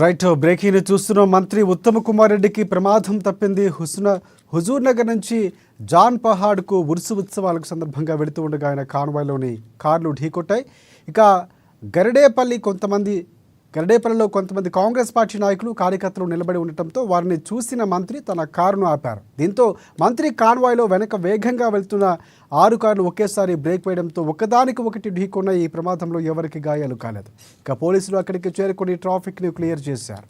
Right breaking చూస్తున్న మంత్రి ఉత్తమ్ కుమార్ రెడ్డికి ప్రమాదం తప్పింది. హుజూర్ నగర్ నుంచి జాన్ పహాడ్కు ఉరుసు ఉత్సవాలకు సందర్భంగా వెళుతూ ఉండగా ఆయన కాన్వాయ్లోని కార్లు ఢీకొట్టాయి. ఇక గరిడేపల్లిలో కొంతమంది కాంగ్రెస్ పార్టీ నాయకులు కార్యకర్తలు నిలబడి ఉండటంతో వారిని చూసిన మంత్రి తన కారును ఆపారు. దీంతో మంత్రి కాన్వాయ్లో వెనక వేగంగా వెళ్తున్న 6 కార్లు ఒకేసారి బ్రేక్ వేయడంతో ఒకదానికి ఒకటి ఢీకొన్న ఈ ప్రమాదంలో ఎవరికి గాయాలు కాలేదు. ఇక పోలీసులు అక్కడికి చేరుకుని ట్రాఫిక్ని క్లియర్ చేశారు.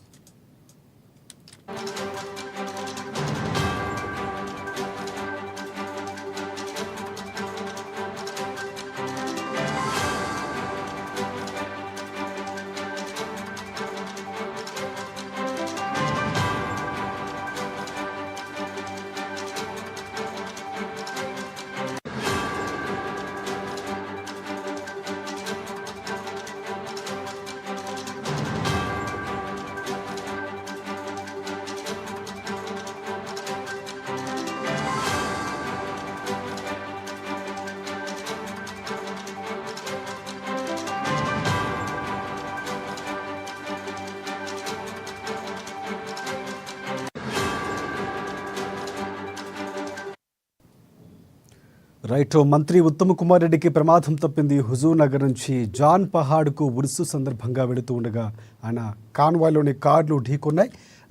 రైట్ మంత్రి ఉత్తమ్ కుమార్ రెడ్డికి ప్రమాదం తప్పింది. హుజూర్ నగర్ నుంచి జాన్ పహాడ్కు ఉరుసు సందర్భంగా వెళుతూ ఉండగా ఆయన కాన్వాయ్లోని కార్లు ఢీకొన్నాయి.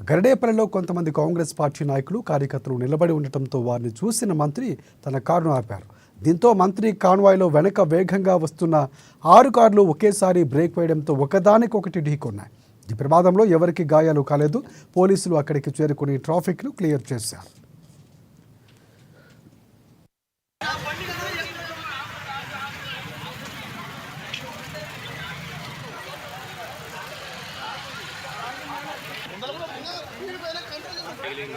గరిడేపల్లిలో కొంతమంది కాంగ్రెస్ పార్టీ నాయకులు కార్యకర్తలు నిలబడి ఉండటంతో వారిని చూసిన మంత్రి తన కారును ఆపారు. దీంతో మంత్రి కాన్వాయ్లో వెనక వేగంగా వస్తున్న 6 కార్లు ఒకేసారి బ్రేక్ వేయడంతో ఒకదానికొకటి ఢీకొన్నాయి. ఈ ప్రమాదంలో ఎవరికి గాయాలు కాలేదు. పోలీసులు అక్కడికి చేరుకుని ట్రాఫిక్ను క్లియర్ చేశారు. Feeling